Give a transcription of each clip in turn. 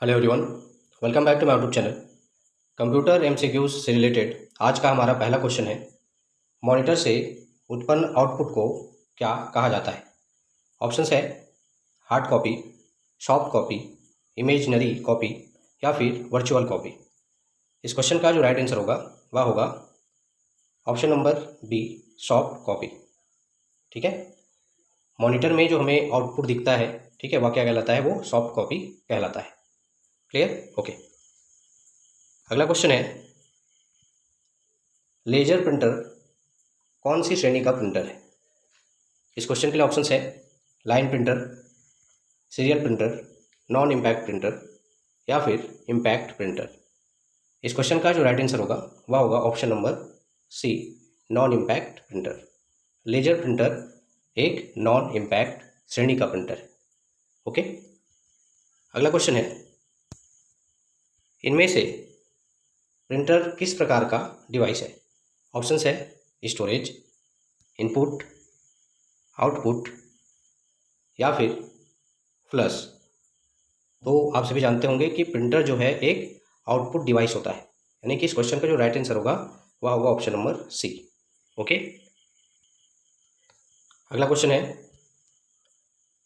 Hello everyone, welcome back to my YouTube channel. Computer MCQs से related आज का हमारा पहला क्वेश्चन है, मॉनिटर से उत्पन्न आउटपुट को क्या कहा जाता है। ऑप्शंस है hard copy, soft copy, imaginary copy या फिर वर्चुअल कॉपी। इस क्वेश्चन का जो राइट आंसर होगा वह होगा option number B, soft copy. ठीक है, मॉनिटर में जो हमें आउटपुट दिखता है, ठीक है, वह क्या कहलाता है, वो सॉफ्ट कॉपी कहलाता है। क्लियर? ओके। अगला क्वेश्चन है, लेजर प्रिंटर कौन सी श्रेणी का प्रिंटर है। इस क्वेश्चन के लिए ऑप्शंस है line printer, serial printer, non impact printer या फिर इम्पैक्ट प्रिंटर। इस क्वेश्चन का जो राइट आंसर होगा वह होगा option number C, non impact printer. Laser printer एक नॉन इम्पैक्ट श्रेणी का प्रिंटर है। ओके। अगला क्वेश्चन है, इनमें से प्रिंटर किस प्रकार का डिवाइस है। ऑप्शंस है स्टोरेज, इनपुट, आउटपुट या फिर फ्लश। तो आप सभी जानते होंगे कि प्रिंटर जो है एक आउटपुट डिवाइस होता है, यानी कि इस क्वेश्चन का जो राइट आंसर होगा वह होगा ऑप्शन नंबर सी। ओके। अगला क्वेश्चन है,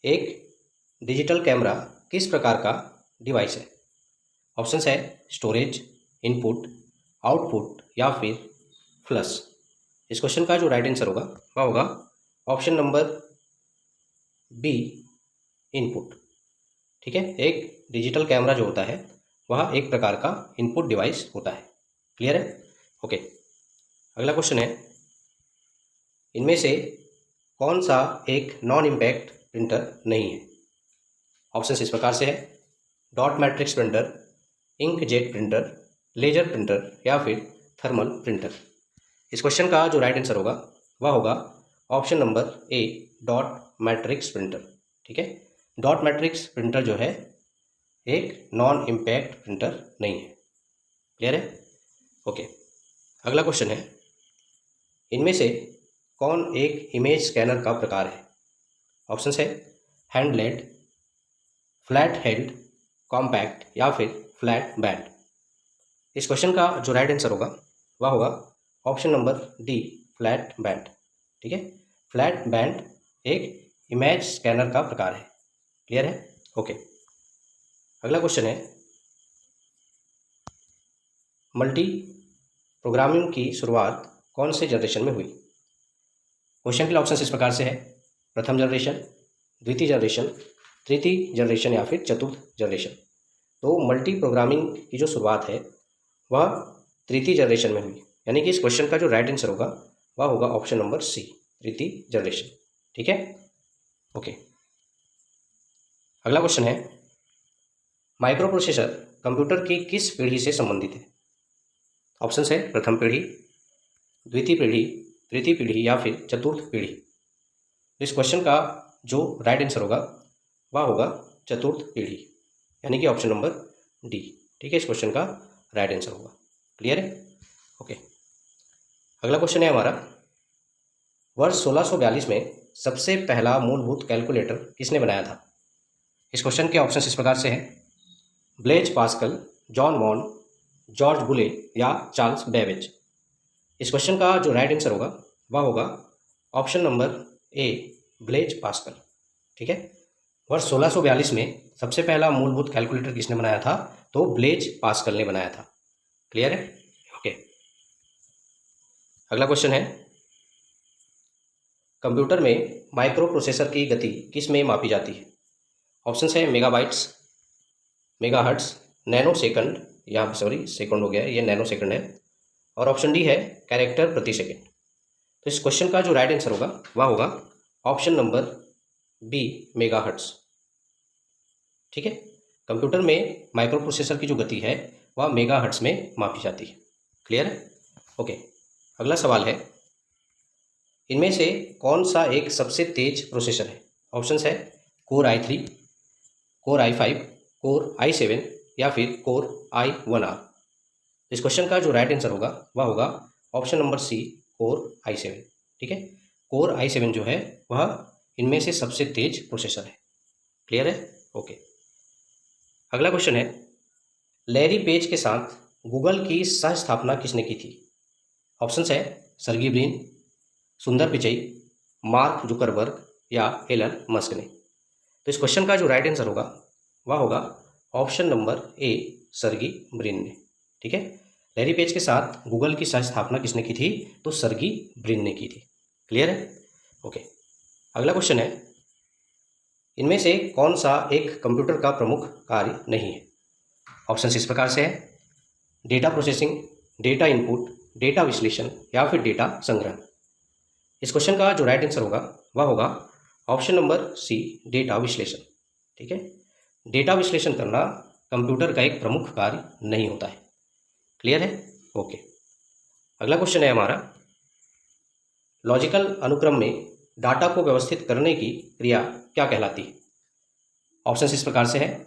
एक डिजिटल कैमरा किस प्रकार का डिवाइस है। ऑप्शंस है स्टोरेज, इनपुट, आउटपुट या फिर फ्लश। इस क्वेश्चन का जो राइट आंसर होगा वह होगा ऑप्शन नंबर बी, इनपुट। ठीक है, एक डिजिटल कैमरा जो होता है वह एक प्रकार का इनपुट डिवाइस होता है। क्लियर है? ओके। अगला क्वेश्चन है, इनमें से कौन सा एक नॉन इम्पैक्ट प्रिंटर नहीं है। ऑप्शन इस प्रकार से है dot matrix printer, ink jet printer, laser printer या फिर थर्मल प्रिंटर। इस क्वेश्चन का जो राइट आंसर होगा वह होगा option number A, dot matrix printer. ठीक है, डॉट मैट्रिक्स प्रिंटर जो है एक नॉन इम्पैक्ट प्रिंटर नहीं है। क्लियर है? ओके। अगला क्वेश्चन है, इनमें से कौन एक इमेज स्कैनर का प्रकार है। ऑप्शंस है hand held, flat held, compact या फिर फ्लैट बैंड। इस क्वेश्चन का जो राइट आंसर होगा वह होगा option number D, flat band. ठीक है, फ्लैट बैंड एक इमेज स्कैनर का प्रकार है। क्लियर है? ओके। अगला क्वेश्चन है, मल्टी प्रोग्रामिंग की शुरुआत कौन से जनरेशन में हुई। क्वेश्चन के लिए ऑप्शन इस प्रकार से है प्रथम जनरेशन, द्वितीय जनरेशन, तृतीय जनरेशन या फिर चतुर्थ जनरेशन। तो मल्टी प्रोग्रामिंग की जो शुरुआत है वह तृतीय जनरेशन में हुई, यानी कि इस क्वेश्चन का जो राइट आंसर होगा वह होगा ऑप्शन नंबर सी, तृतीय जनरेशन। ठीक है, ओके। अगला क्वेश्चन है, माइक्रो प्रोसेसर कंप्यूटर की किस पीढ़ी से संबंधित है। ऑप्शन है प्रथम पीढ़ी, द्वितीय पीढ़ी, तृतीय पीढ़ी या फिर चतुर्थ पीढ़ी। इस क्वेश्चन का जो राइट आंसर होगा वह होगा चतुर्थ पीढ़ी, यानी कि ऑप्शन नंबर डी। ठीक है, इस क्वेश्चन का राइट आंसर होगा। क्लियर है? ओके। अगला क्वेश्चन है हमारा, वर्ष 1642 में सबसे पहला मूलभूत कैलकुलेटर किसने बनाया था। इस क्वेश्चन के ऑप्शन इस प्रकार से हैं ब्लेज पास्कल, जॉन मॉन, जॉर्ज बुले या चार्ल्स बेबेज। इस क्वेश्चन का जो राइट आंसर होगा वह होगा option number A, Blaise Pascal. ठीक है, वर्ष 1642 में सबसे पहला मूलभूत कैलकुलेटर किसने बनाया था, तो ब्लेज पास्कल ने बनाया था। क्लियर है? ओके। अगला क्वेश्चन है, कंप्यूटर में माइक्रो प्रोसेसर की गति किस में मापी जाती है। ऑप्शन है मेगाबाइट्स, मेगाहर्ट्स, नैनो सेकंड या सॉरी सेकंड हो गया है, ये नैनो सेकंड है, और ऑप्शन डी है कैरेक्टर प्रति सेकंड। तो इस क्वेश्चन का जो राइट आंसर होगा वह होगा ऑप्शन नंबर बी, मेगाहर्ट्ज। ठीक है, कंप्यूटर में माइक्रो प्रोसेसर की जो गति है वह मेगाहर्ट्ज में मापी जाती है। क्लियर है? ओके। अगला सवाल है, इनमें से कौन सा एक सबसे तेज प्रोसेसर है। ऑप्शंस है core i3, core i5, core i7 या फिर कोर i1R। इस क्वेश्चन का जो राइट आंसर होगा वह होगा ऑप्शन नंबर सी, कोर i7। ठीक है, कोर i7 जो है वह इनमें से सबसे तेज प्रोसेसर है। क्लियर है? ओके। अगला क्वेश्चन है, लैरी पेज के साथ गूगल की सह स्थापना किसने की थी? ऑप्शंस है सर्गी ब्रिन, सुंदर पिचई, मार्क जुकरबर्ग या एलन मस्क ने। तो इस क्वेश्चन का जो राइट आंसर होगा वह होगा ऑप्शन नंबर ए, सर्गी ब्रिन ने। ठीक है, लैरी पेज के साथ गूगल की सह स्थापना किसने की थी? तो सर्गी ब्रिन ने की थी। क्लियर है? ओके, अगला क्वेश्चन है, इनमें से कौन सा एक कंप्यूटर का प्रमुख कार्य नहीं है? ऑप्शन इस प्रकार से है, data processing, data input, data विश्लेषण या फिर डेटा संग्रहण। इस क्वेश्चन का जो राइट आंसर होगा वह होगा ऑप्शन नंबर सी, डेटा विश्लेषण। ठीक है, डेटा विश्लेषण करना कंप्यूटर का एक प्रमुख कार्य नहीं होता है। क्लियर है? ओके, अगला क्वेश्चन है हमारा, लॉजिकल अनुक्रम में डाटा को व्यवस्थित करने की क्रिया क्या कहलाती है? ऑप्शन इस प्रकार से है,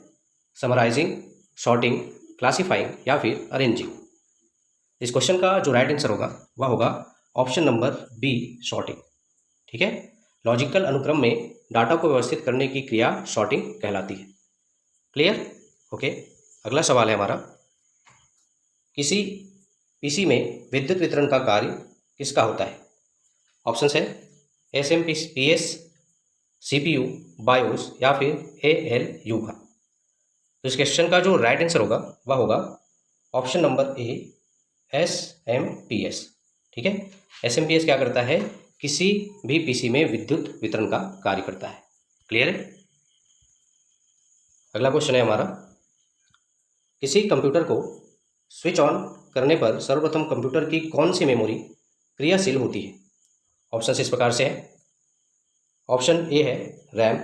समराइजिंग, सॉर्टिंग, क्लासिफाइंग या फिर अरेंजिंग। इस क्वेश्चन का जो राइट आंसर होगा वह होगा ऑप्शन नंबर बी, सॉर्टिंग। ठीक है, लॉजिकल अनुक्रम में डाटा को व्यवस्थित करने की क्रिया सॉर्टिंग कहलाती है। क्लियर? ओके, अगला सवाल है हमारा, किसी पीसी में विद्युत वितरण का कार्य किसका होता है? ऑप्शन है SMPS, CPU, बायोस या फिर ALU का। तो इस क्वेश्चन का जो राइट आंसर होगा वह होगा ऑप्शन नंबर ए, SMPS। ठीक है, SMPS क्या करता है? किसी भी पीसी में विद्युत वितरण का कार्य करता है। क्लियर है? अगला क्वेश्चन है हमारा, किसी कंप्यूटर को स्विच ऑन करने पर सर्वप्रथम कंप्यूटर की कौन सी मेमोरी क्रियाशील होती है? ऑप्शन इस प्रकार से है, ऑप्शन ए है रैम,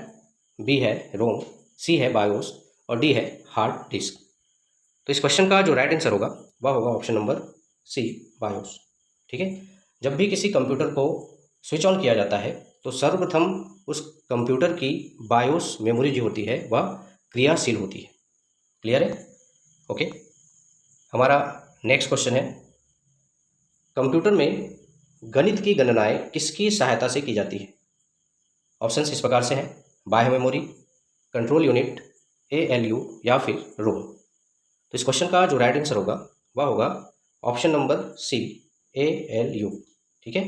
बी है रोम, सी है बायोस और डी है हार्ड डिस्क। तो इस क्वेश्चन का जो राइट आंसर होगा वह होगा ऑप्शन नंबर सी, बायोस। ठीक है, जब भी किसी कंप्यूटर को स्विच ऑन किया जाता है तो सर्वप्रथम उस कंप्यूटर की बायोस मेमोरी जो होती है वह क्रियाशील होती है। क्लियर है? ओके, हमारा नेक्स्ट क्वेश्चन है, कंप्यूटर में गणित की गणनाएं किसकी सहायता से की जाती है? ऑप्शन इस प्रकार से हैं, बाह्य मेमोरी, कंट्रोल यूनिट, ALU या फिर रोम। तो इस क्वेश्चन का जो राइट आंसर होगा वह होगा ऑप्शन नंबर सी, ALU। ठीक है,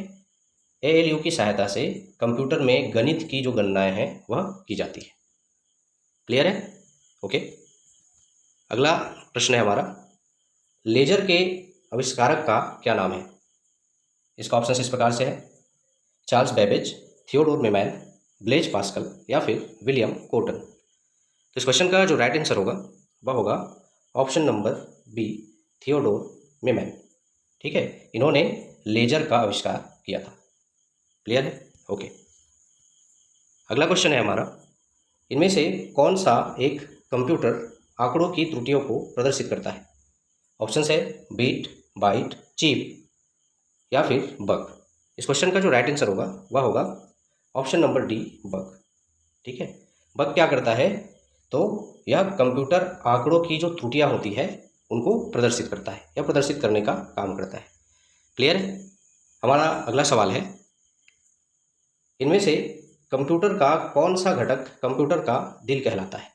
ALU की सहायता से कंप्यूटर में गणित की जो गणनाएं हैं वह की जाती है। क्लियर है? ओके, अगला प्रश्न है हमारा, लेजर के आविष्कारक का क्या नाम है? इसका ऑप्शन इस प्रकार से है, Charles Babbage, Theodore Maiman, Blaise Pascal या फिर विलियम कोटन। तो इस क्वेश्चन का जो राइट आंसर होगा वह होगा ऑप्शन नंबर बी, थियोडोर मेमैन। ठीक है, इन्होंने लेजर का आविष्कार किया था। क्लियर है? ओके, अगला क्वेश्चन है हमारा, इनमें से कौन सा एक कंप्यूटर आंकड़ों की त्रुटियों को प्रदर्शित करता है? ऑप्शन है बीट, बाइट, चिप या फिर बग। इस क्वेश्चन का जो राइट आंसर होगा वह होगा ऑप्शन नंबर डी, बग। ठीक है, बग क्या करता है? तो यह कंप्यूटर आंकड़ों की जो त्रुटियां होती है उनको प्रदर्शित करता है या प्रदर्शित करने का काम करता है। क्लियर है? हमारा अगला सवाल है, इनमें से कंप्यूटर का कौन सा घटक कंप्यूटर का दिल कहलाता है?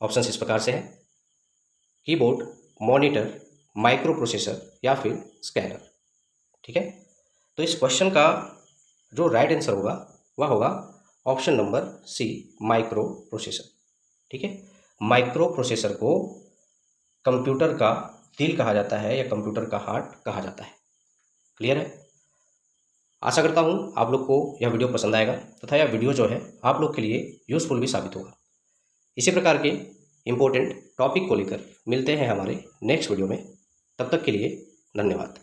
ऑप्शन इस प्रकार से है, कीबोर्ड, मॉनिटर, माइक्रो प्रोसेसर या फिर स्कैनर। ठीक है, तो इस क्वेश्चन का जो राइट आंसर होगा वह होगा option number C, micro processor. ठीक है, माइक्रो प्रोसेसर को कंप्यूटर का दिल कहा जाता है या कंप्यूटर का हार्ट कहा जाता है। क्लियर है? आशा करता हूँ आप लोग को यह वीडियो पसंद आएगा तथा यह वीडियो जो है आप लोग के लिए यूज़फुल भी साबित होगा। इसी प्रकार के इम्पोर्टेंट टॉपिक को लेकर मिलते हैं हमारे नेक्स्ट वीडियो में। तब तक के लिए धन्यवाद।